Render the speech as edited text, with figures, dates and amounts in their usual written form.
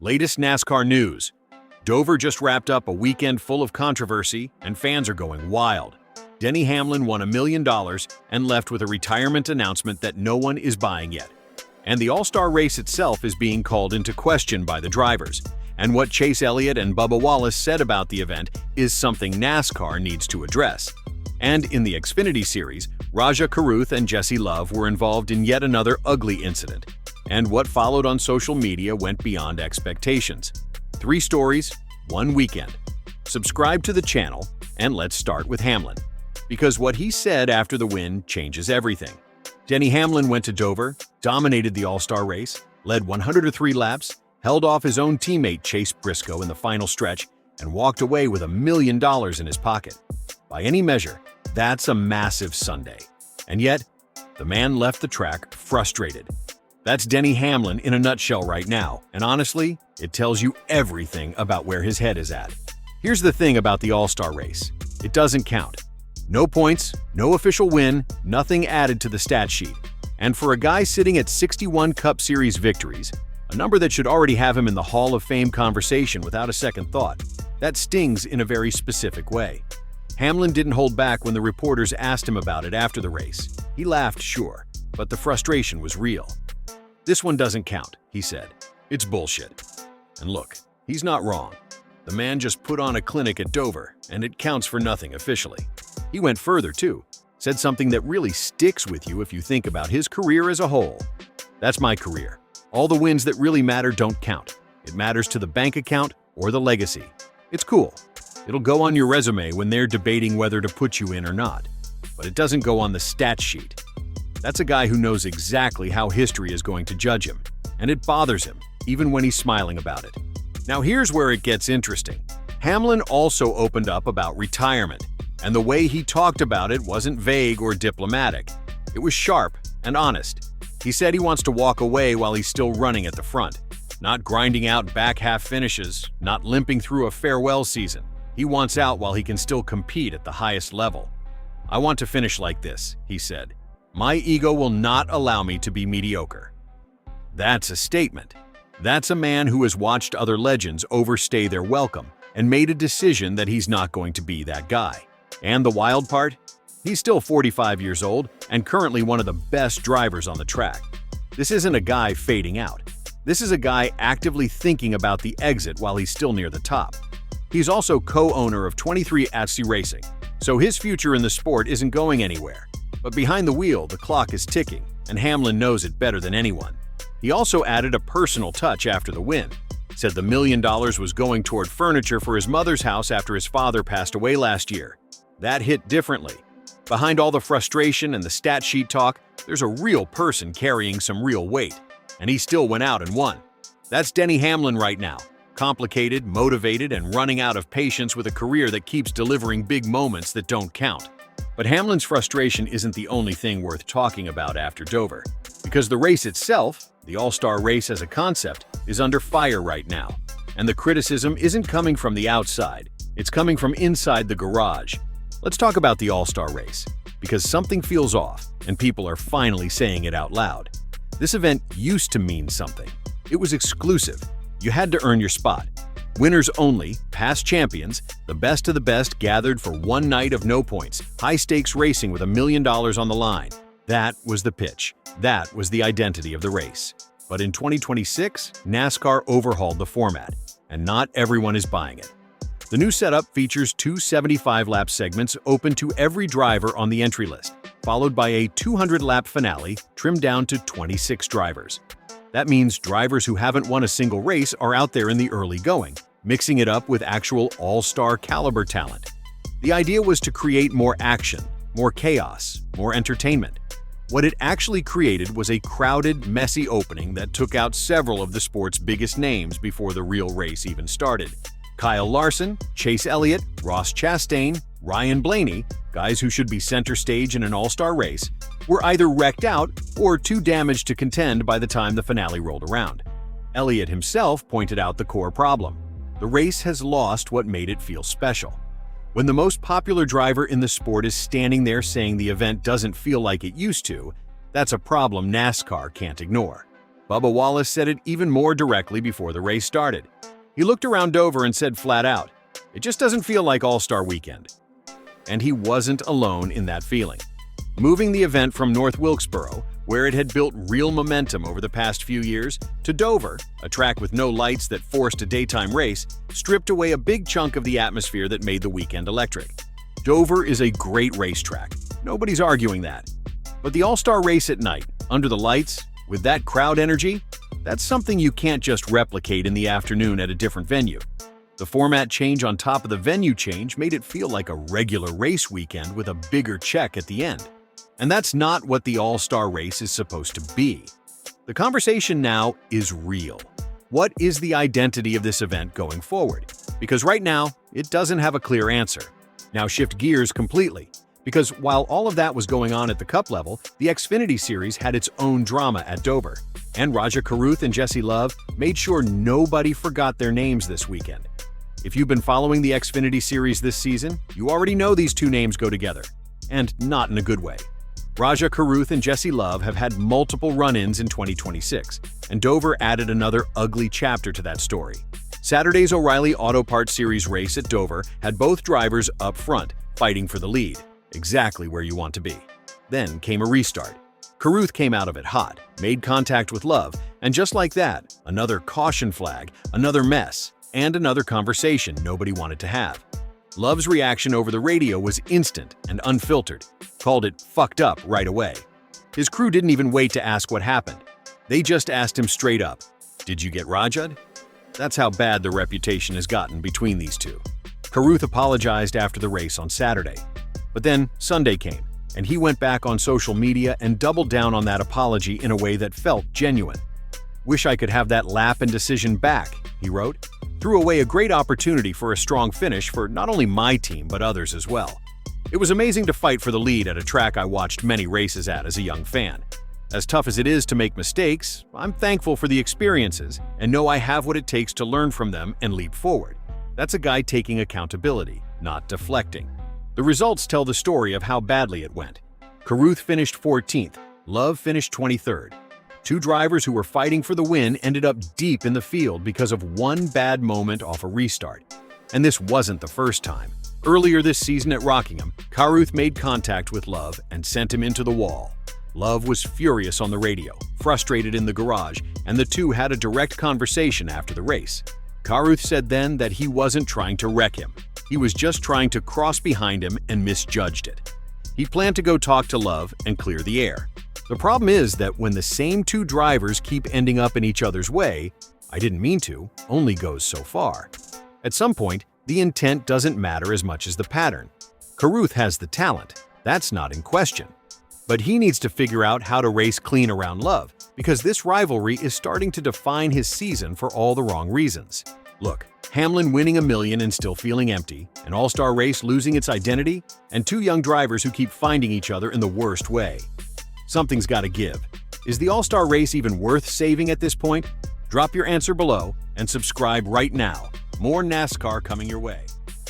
Latest NASCAR news. Dover just wrapped up a weekend full of controversy, and fans are going wild. Denny Hamlin won $1 million and left with a retirement announcement that no one is buying yet. And the All-Star race itself is being called into question by the drivers. And what Chase Elliott and Bubba Wallace said about the event is something NASCAR needs to address. And in the Xfinity Series, Raja Caruth and Jesse Love were involved in yet another ugly incident. And what followed on social media went beyond expectations. 3 stories, 1 weekend. Subscribe to the channel, and let's start with Hamlin. Because what he said after the win changes everything. Denny Hamlin went to Dover, dominated the All-Star race, led 103 laps, held off his own teammate Chase Briscoe in the final stretch, and walked away with $1 million in his pocket. By any measure, that's a massive Sunday. And yet, the man left the track frustrated. That's Denny Hamlin in a nutshell right now, and honestly, it tells you everything about where his head is at. Here's the thing about the All-Star race. It doesn't count. No points, no official win, nothing added to the stat sheet. And for a guy sitting at 61 Cup Series victories, a number that should already have him in the Hall of Fame conversation without a second thought, that stings in a very specific way. Hamlin didn't hold back when the reporters asked him about it after the race. He laughed, sure, but the frustration was real. "This one doesn't count," he said. "It's bullshit." And look, he's not wrong. The man just put on a clinic at Dover, and it counts for nothing officially. He went further, too. Said something that really sticks with you if you think about his career as a whole. "That's my career. All the wins that really matter don't count. It matters to the bank account or the legacy. It's cool. It'll go on your resume when they're debating whether to put you in or not. But it doesn't go on the stat sheet." That's a guy who knows exactly how history is going to judge him, and it bothers him, even when he's smiling about it. Now here's where it gets interesting. Hamlin also opened up about retirement, and the way he talked about it wasn't vague or diplomatic. It was sharp and honest. He said he wants to walk away while he's still running at the front, not grinding out back half finishes, not limping through a farewell season. He wants out while he can still compete at the highest level. "I want to finish like this," he said. "My ego will not allow me to be mediocre." That's a statement. That's a man who has watched other legends overstay their welcome and made a decision that he's not going to be that guy. And the wild part? He's still 45 years old and currently one of the best drivers on the track. This isn't a guy fading out. This is a guy actively thinking about the exit while he's still near the top. He's also co-owner of 23 ATSI Racing, so his future in the sport isn't going anywhere. But behind the wheel, the clock is ticking, and Hamlin knows it better than anyone. He also added a personal touch after the win. Said the $1 million was going toward furniture for his mother's house after his father passed away last year. That hit differently. Behind all the frustration and the stat sheet talk, there's a real person carrying some real weight. And he still went out and won. That's Denny Hamlin right now. Complicated, motivated, and running out of patience with a career that keeps delivering big moments that don't count. But Hamlin's frustration isn't the only thing worth talking about after Dover. Because the race itself, the All-Star race as a concept, is under fire right now. And the criticism isn't coming from the outside, it's coming from inside the garage. Let's talk about the All-Star race, because something feels off, and people are finally saying it out loud. This event used to mean something. It was exclusive. You had to earn your spot. Winners only, past champions, the best of the best gathered for one night of no points, high-stakes racing with $1 million on the line. That was the pitch. That was the identity of the race. But in 2026, NASCAR overhauled the format, and not everyone is buying it. The new setup features 2 75-lap segments open to every driver on the entry list, followed by a 200-lap finale trimmed down to 26 drivers. That means drivers who haven't won a single race are out there in the early going, mixing it up with actual all-star caliber talent. The idea was to create more action, more chaos, more entertainment. What it actually created was a crowded, messy opening that took out several of the sport's biggest names before the real race even started. Kyle Larson, Chase Elliott, Ross Chastain, Ryan Blaney, guys who should be center stage in an all-star race, were either wrecked out or too damaged to contend by the time the finale rolled around. Elliott himself pointed out the core problem. The race has lost what made it feel special. When the most popular driver in the sport is standing there saying the event doesn't feel like it used to, that's a problem NASCAR can't ignore. Bubba Wallace said it even more directly before the race started. He looked around Dover and said flat out, "It just doesn't feel like All-Star Weekend." And he wasn't alone in that feeling. Moving the event from North Wilkesboro, where it had built real momentum over the past few years, to Dover, a track with no lights that forced a daytime race, stripped away a big chunk of the atmosphere that made the weekend electric. Dover is a great racetrack. Nobody's arguing that. But the All-Star race at night, under the lights, with that crowd energy, that's something you can't just replicate in the afternoon at a different venue. The format change on top of the venue change made it feel like a regular race weekend with a bigger check at the end. And that's not what the All-Star race is supposed to be. The conversation now is real. What is the identity of this event going forward? Because right now, it doesn't have a clear answer. Now shift gears completely. Because while all of that was going on at the Cup level, the Xfinity Series had its own drama at Dover. And Raja Caruth and Jesse Love made sure nobody forgot their names this weekend. If you've been following the Xfinity Series this season, you already know these two names go together. And not in a good way. Raja Caruth and Jesse Love have had multiple run-ins in 2026, and Dover added another ugly chapter to that story. Saturday's O'Reilly Auto Parts Series race at Dover had both drivers up front, fighting for the lead, exactly where you want to be. Then came a restart. Caruth came out of it hot, made contact with Love, and just like that, another caution flag, another mess, and another conversation nobody wanted to have. Love's reaction over the radio was instant and unfiltered, called it fucked up right away. His crew didn't even wait to ask what happened. They just asked him straight up, "Did you get Raja'd?" That's how bad the reputation has gotten between these two. Caruth apologized after the race on Saturday. But then Sunday came, and he went back on social media and doubled down on that apology in a way that felt genuine. "Wish I could have that lap and decision back," he wrote. "Threw away a great opportunity for a strong finish for not only my team but others as well. It was amazing to fight for the lead at a track I watched many races at as a young fan. As tough as it is to make mistakes, I'm thankful for the experiences and know I have what it takes to learn from them and leap forward." That's a guy taking accountability, not deflecting. The results tell the story of how badly it went. Caruth finished 14th, Love finished 23rd. Two drivers who were fighting for the win ended up deep in the field because of one bad moment off a restart. And this wasn't the first time. Earlier this season at Rockingham, Caruth made contact with Love and sent him into the wall. Love was furious on the radio, frustrated in the garage, and the two had a direct conversation after the race. Caruth said then that he wasn't trying to wreck him. He was just trying to cross behind him and misjudged it. He planned to go talk to Love and clear the air. The problem is that when the same two drivers keep ending up in each other's way, "I didn't mean to" only goes so far. At some point, the intent doesn't matter as much as the pattern. Caruth has the talent, that's not in question. But he needs to figure out how to race clean around Love, because this rivalry is starting to define his season for all the wrong reasons. Look, Hamlin winning $1 million and still feeling empty, an all-star race losing its identity, and two young drivers who keep finding each other in the worst way. Something's got to give. Is the all-star race even worth saving at this point? Drop your answer below and subscribe right now. More NASCAR coming your way.